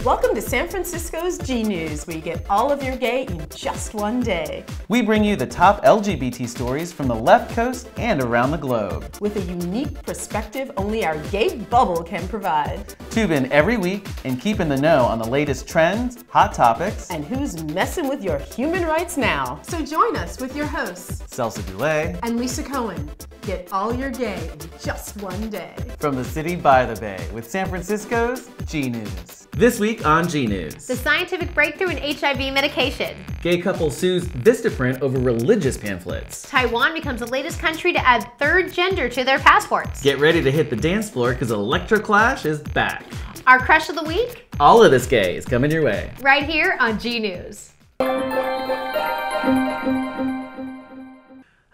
Welcome to San Francisco's GNews, where you get all of your gay in just one day. We bring you the top LGBT stories from the left coast and around the globe. With a unique perspective only our gay bubble can provide. Tune in every week and keep in the know on the latest trends, hot topics, and who's messing with your human rights now. So join us with your hosts, Celso Dulay and Lisa Cohen. Get all your gay in just one day. From the city by the bay with San Francisco's GNews. This week on GNews. The scientific breakthrough in HIV medication. Gay couple sues Vistaprint over religious pamphlets. Taiwan becomes the latest country to add third gender to their passports. Get ready to hit the dance floor because Electroclash is back. Our crush of the week? All of this gay is coming your way. Right here on GNews.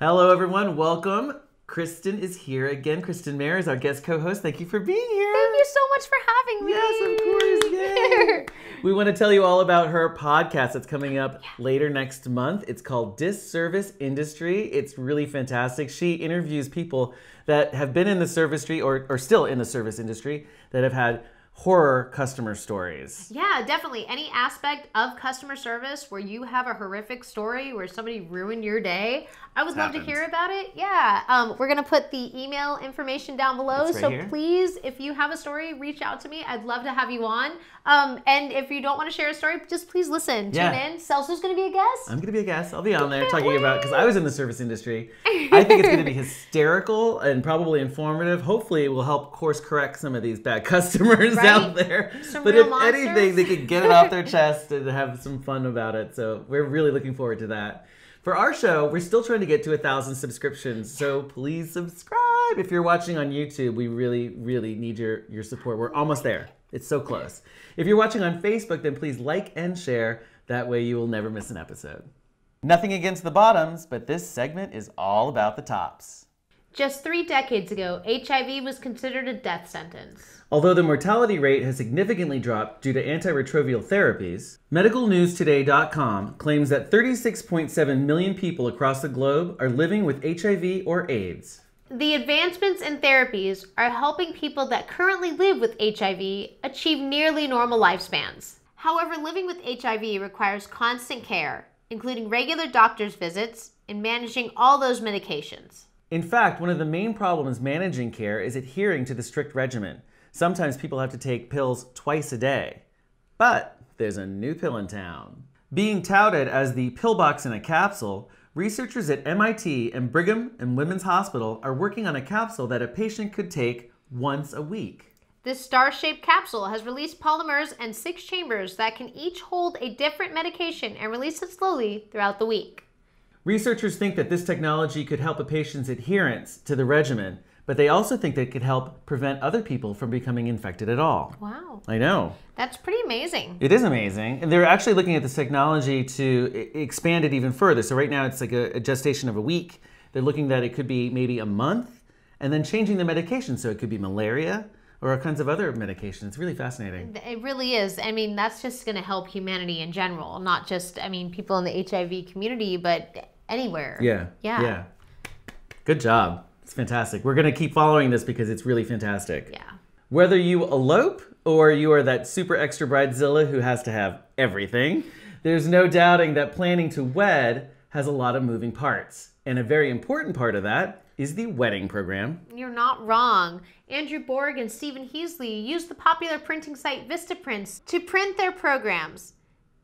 Hello everyone, welcome. Kristen is here again. Kristen Mayer is our guest co-host. Thank you for being here. Thank you so much for having me. Yes, of course. Yay. We want to tell you all about her podcast that's coming up later next month. It's called Disservice Industry. It's really fantastic. She interviews people that have been in the service industry or still in the service industry that have had horror customer stories. Yeah, definitely. Any aspect of customer service where you have a horrific story where somebody ruined your day, I would love to hear about it. Yeah, we're going to put the email information down below. It's right here. Please, if you have a story, reach out to me. I'd love to have you on. And if you don't want to share a story, just please listen. Tune in. Celso's going to be a guest. I'm going to be a guest. I'll be on there talking about, because I was in the service industry. I think it's going to be hysterical and probably informative. Hopefully it will help course correct some of these bad customers out there. But if anything, they could get it off their chest and have some fun about it. So we're really looking forward to that. For our show, we're still trying to get to 1,000 subscriptions, so please subscribe. If you're watching on YouTube, we really, really need your support. We're almost there. It's so close. If you're watching on Facebook, then please like and share. That way you will never miss an episode. Nothing against the bottoms, but this segment is all about the tops. Just 3 decades ago, HIV was considered a death sentence. Although the mortality rate has significantly dropped due to antiretroviral therapies, medicalnewstoday.com claims that 36.7 million people across the globe are living with HIV or AIDS. The advancements in therapies are helping people that currently live with HIV achieve nearly normal lifespans. However, living with HIV requires constant care, including regular doctor's visits and managing all those medications. In fact, one of the main problems managing care is adhering to the strict regimen. Sometimes people have to take pills twice a day. But there's a new pill in town. Being touted as the pillbox in a capsule, researchers at MIT and Brigham and Women's Hospital are working on a capsule that a patient could take once a week. This star-shaped capsule has released polymers and 6 chambers that can each hold a different medication and release it slowly throughout the week. Researchers think that this technology could help a patient's adherence to the regimen, but they also think that it could help prevent other people from becoming infected at all. Wow. I know. That's pretty amazing. It is amazing. And they're actually looking at this technology to expand it even further. So right now it's like a gestation of a week. They're looking that it could be maybe a month, and then changing the medication. So it could be malaria or all kinds of other medications. It's really fascinating. It really is. I mean, that's just going to help humanity in general, not just, people in the HIV community, but anywhere. Yeah. Good job. It's fantastic. We're going to keep following this because it's really fantastic. Yeah. Whether you elope or you are that super extra bridezilla who has to have everything, there's no doubting that planning to wed has a lot of moving parts. And a very important part of that is the wedding program. You're not wrong. Andrew Borg and Stephen Heasley used the popular printing site Vistaprint to print their programs.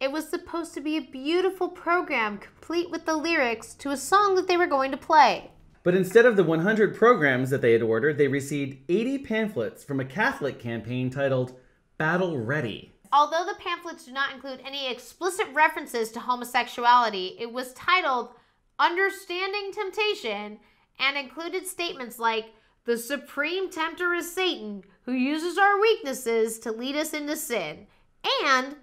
It was supposed to be a beautiful program complete with the lyrics to a song that they were going to play. But instead of the 100 programs that they had ordered, they received 80 pamphlets from a Catholic campaign titled Battle Ready. Although the pamphlets do not include any explicit references to homosexuality, it was titled Understanding Temptation and included statements like, "The supreme tempter is Satan, who uses our weaknesses to lead us into sin," and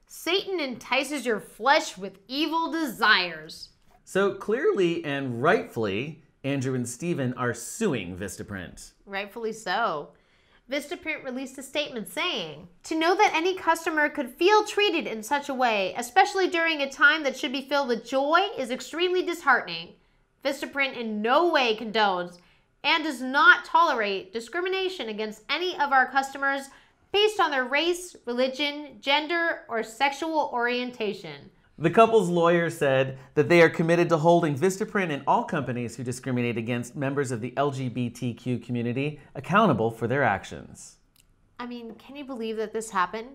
"Satan entices your flesh with evil desires." So clearly and rightfully, Andrew and Stephen are suing Vistaprint. Rightfully so. Vistaprint released a statement saying, "To know that any customer could feel treated in such a way, especially during a time that should be filled with joy, is extremely disheartening. Vistaprint in no way condones and does not tolerate discrimination against any of our customers based on their race, religion, gender, or sexual orientation. The couple's lawyer said that they are committed to holding Vistaprint and all companies who discriminate against members of the LGBTQ community accountable for their actions. I mean, can you believe that this happened?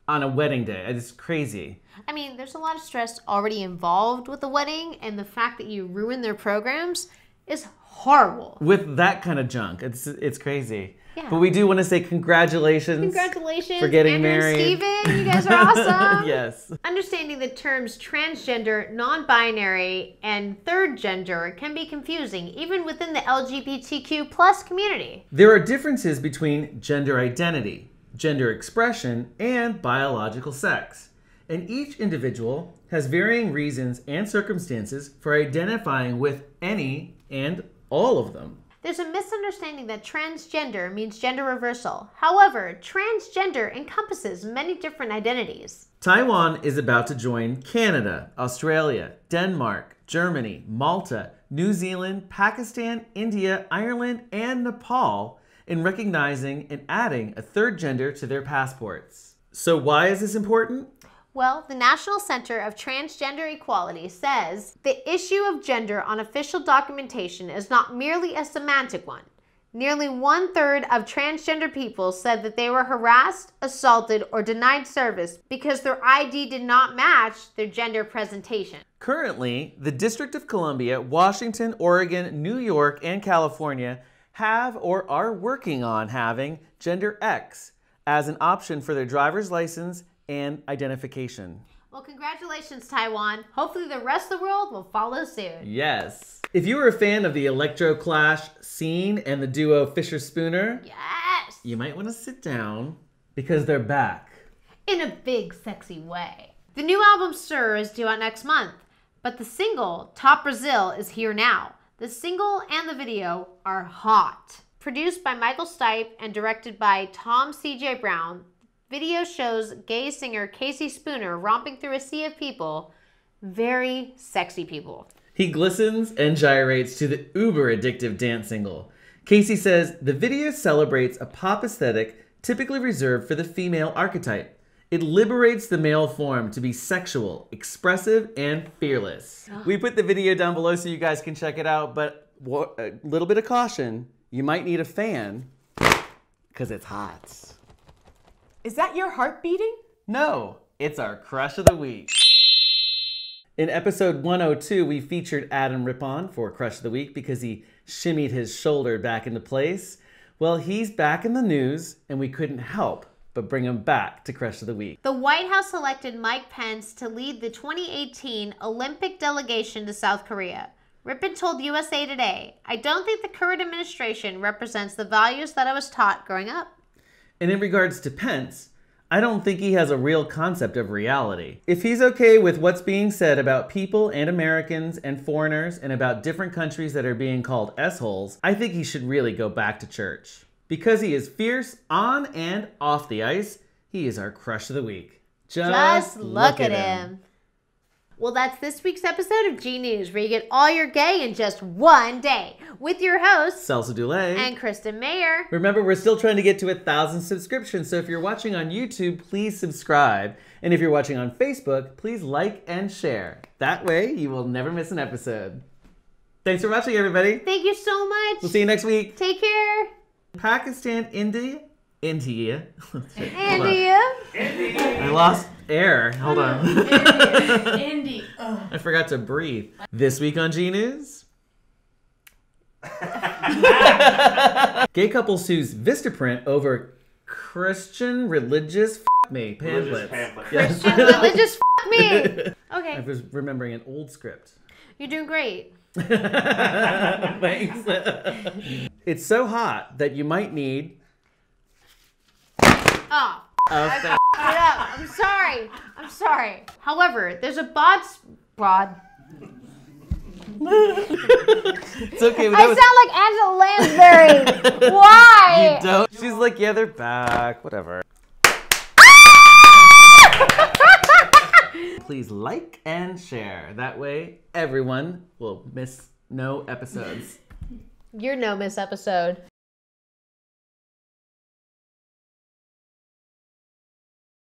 On a wedding day. It's crazy. I mean, there's a lot of stress already involved with the wedding, and the fact that you ruin their programs is horrible. With that kind of junk. It's crazy. Yeah. But we do want to say congratulations. Congratulations for getting Andrew married. And Steven, you guys are awesome. Yes. Understanding the terms transgender, non-binary, and third gender can be confusing, even within the LGBTQ plus community. There are differences between gender identity, gender expression, and biological sex. And each individual has varying reasons and circumstances for identifying with any and all of them. There's a misunderstanding that transgender means gender reversal. However, transgender encompasses many different identities. Taiwan is about to join Canada, Australia, Denmark, Germany, Malta, New Zealand, Pakistan, India, Ireland, and Nepal in recognizing and adding a third gender to their passports. So why is this important? Well, the National Center of Transgender Equality says the issue of gender on official documentation is not merely a semantic one. Nearly 1/3 of transgender people said that they were harassed, assaulted, or denied service because their ID did not match their gender presentation. Currently, the District of Columbia, Washington, Oregon, New York, and California have or are working on having gender X as an option for their driver's license and identification. Well, congratulations, Taiwan. Hopefully the rest of the world will follow soon. Yes. If you were a fan of the Electroclash scene and the duo Fisher-Spooner, Yes! you might want to sit down because they're back. In a big, sexy way. The new album, Sir, is due out next month, but the single, Top Brazil, is here now. The single and the video are hot. Produced by Michael Stipe and directed by Tom C.J. Brown, video shows gay singer Casey Spooner romping through a sea of people. Very sexy people. He glistens and gyrates to the uber addictive dance single. Casey says the video celebrates a pop aesthetic typically reserved for the female archetype. It liberates the male form to be sexual, expressive, and fearless. We put the video down below so you guys can check it out, but a little bit of caution, you might need a fan because it's hot. Is that your heart beating? No, it's our Crush of the Week. In episode 102, we featured Adam Rippon for Crush of the Week because he shimmied his shoulder back into place. Well, he's back in the news, and we couldn't help but bring him back to Crush of the Week. The White House selected Mike Pence to lead the 2018 Olympic delegation to South Korea. Rippon told USA Today, "I don't think the current administration represents the values that I was taught growing up." And in regards to Pence, I don't think he has a real concept of reality. If he's okay with what's being said about people and Americans and foreigners and about different countries that are being called S-holes, I think he should really go back to church. Because he is fierce on and off the ice, he is our Crush of the Week. Just look at him. Well, that's this week's episode of GNews, where you get all your gay in just one day, with your hosts, Celso Dulay and Kristen Mayer. Remember, we're still trying to get to 1,000 subscriptions, so if you're watching on YouTube, please subscribe. And if you're watching on Facebook, please like and share. That way, you will never miss an episode. Thanks for watching, everybody. Thank you so much. We'll see you next week. Take care. Pakistan, India. India. I lost air. Hold on. Indy. I forgot to breathe. This week on GNews. Gay couple sues Vistaprint over Christian religious pamphlets. Yes. Christian religious me. Okay. I was remembering an old script. You're doing great. Thanks. It's so hot that you might need... Oh, I fucked it up. I'm sorry. I'm sorry. However, there's a broad. It's okay. I sound like Angela Lansbury. Why? You don't. She's like, yeah, they're back. Whatever. Please like and share. That way, everyone will miss no episodes. You're no miss episode.